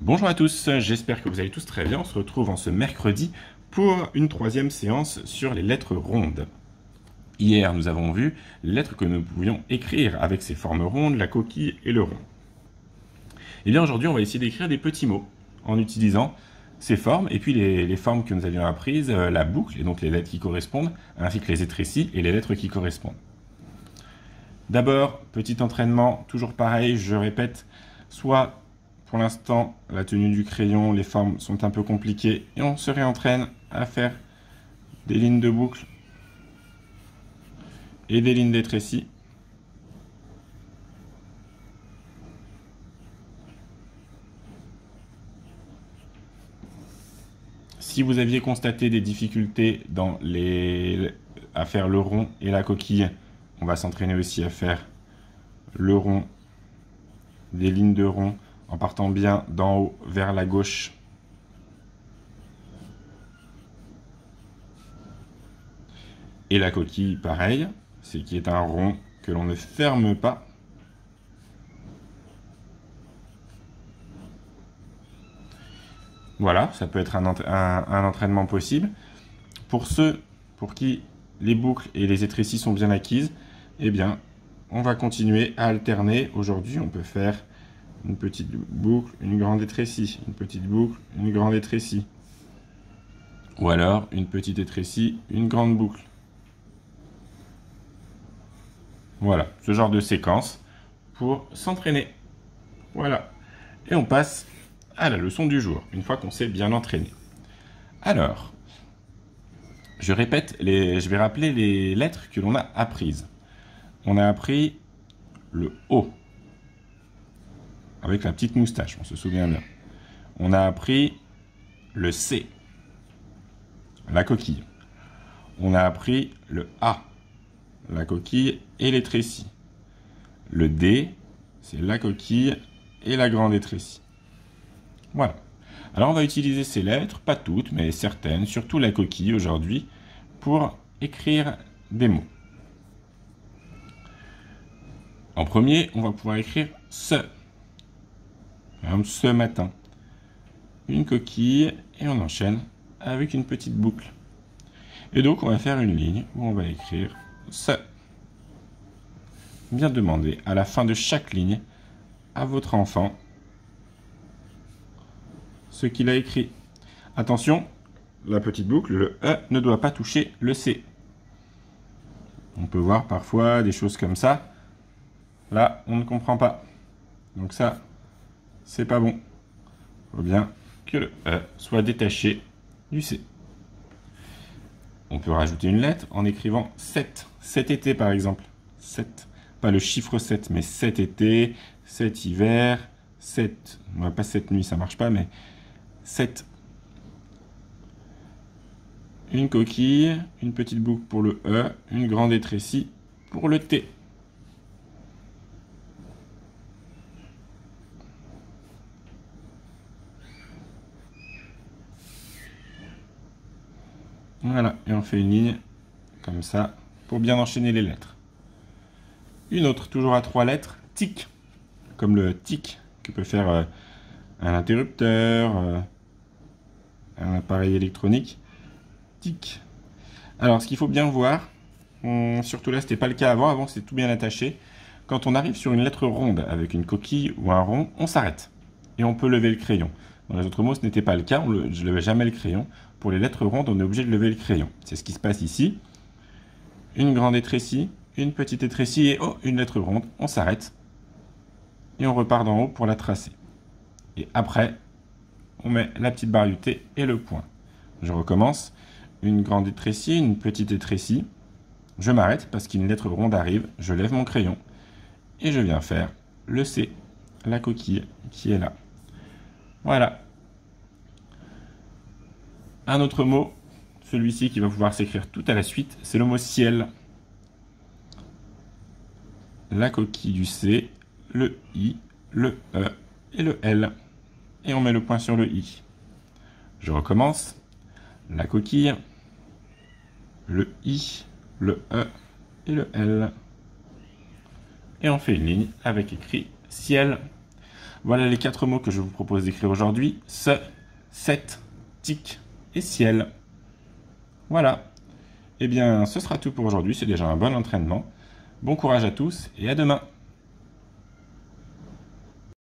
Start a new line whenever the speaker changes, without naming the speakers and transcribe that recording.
Bonjour à tous, j'espère que vous allez tous très bien. On se retrouve en ce mercredi pour une troisième séance sur les lettres rondes. Hier, nous avons vu les lettres que nous pouvions écrire avec ces formes rondes, la coquille et le rond. Et bien aujourd'hui, on va essayer d'écrire des petits mots en utilisant ces formes et puis les formes que nous avions apprises, la boucle et donc les lettres qui correspondent, ainsi que les étrécis et les lettres qui correspondent. D'abord, petit entraînement, toujours pareil, je répète, soit pour l'instant, la tenue du crayon, les formes sont un peu compliquées et on se réentraîne à faire des lignes de boucle et des lignes d'étrécis. Si vous aviez constaté des difficultés à faire le rond et la coquille, on va s'entraîner aussi à faire le rond, des lignes de rond, en partant bien d'en haut vers la gauche. Et la coquille, pareil, c'est qui est un rond que l'on ne ferme pas. Voilà, ça peut être un entraînement possible. Pour ceux pour qui les boucles et les étrécis sont bien acquises, eh bien, on va continuer à alterner. Aujourd'hui, on peut faire une petite boucle, une grande étrécie, une petite boucle, une grande étrécie. Ou alors, une petite étrécie, une grande boucle. Voilà, ce genre de séquence pour s'entraîner. Voilà. Et on passe à la leçon du jour, une fois qu'on s'est bien entraîné. Alors, je répète, je vais rappeler les lettres que l'on a apprises. On a appris le O, avec la petite moustache, on se souvient bien. On a appris le C, la coquille. On a appris le A, la coquille et l'étrécie. Le D, c'est la coquille et la grande étrécie. Voilà. Alors on va utiliser ces lettres, pas toutes, mais certaines, surtout la coquille aujourd'hui, pour écrire des mots. En premier, on va pouvoir écrire ce. Par exemple, ce matin. Une coquille et on enchaîne avec une petite boucle. Et donc on va faire une ligne où on va écrire ce. Bien demander à la fin de chaque ligne à votre enfant ce qu'il a écrit. Attention, la petite boucle, le E ne doit pas toucher le C. On peut voir parfois des choses comme ça. Là, on ne comprend pas. Donc ça, c'est pas bon. Il faut bien que le E soit détaché du C. On peut rajouter une lettre en écrivant 7. 7 été par exemple. 7. Pas le chiffre 7, mais 7 été, 7 hiver, 7... pas 7 nuits, ça marche pas, mais 7. Une coquille, une petite boucle pour le E, une grande étrécie pour le T. Voilà, et on fait une ligne comme ça pour bien enchaîner les lettres. Une autre, toujours à 3 lettres, tic, comme le tic que peut faire un interrupteur, un appareil électronique. Tic. Alors, ce qu'il faut bien voir, surtout là, c'était pas le cas avant. Avant, c'était tout bien attaché. Quand on arrive sur une lettre ronde avec une coquille ou un rond, on s'arrête et on peut lever le crayon. Dans les autres mots, ce n'était pas le cas. Je ne levais jamais le crayon. Pour les lettres rondes, on est obligé de lever le crayon. C'est ce qui se passe ici. Une grande étrécie, une petite étrécie et oh, une lettre ronde. On s'arrête et on repart d'en haut pour la tracer. Et après, on met la petite barre du T et le point. Je recommence. Une grande étrécie, une petite étrécie. Je m'arrête parce qu'une lettre ronde arrive. Je lève mon crayon et je viens faire le C, la coquille qui est là. Voilà. Un autre mot, celui-ci qui va pouvoir s'écrire tout à la suite, c'est le mot ciel. La coquille du C, le I, le E et le L. Et on met le point sur le I. Je recommence. La coquille, le I, le E et le L. Et on fait une ligne avec écrit ciel. Voilà les 4 mots que je vous propose d'écrire aujourd'hui. Se, cette, tic et ciel. Voilà. Eh bien, ce sera tout pour aujourd'hui. C'est déjà un bon entraînement. Bon courage à tous et à demain.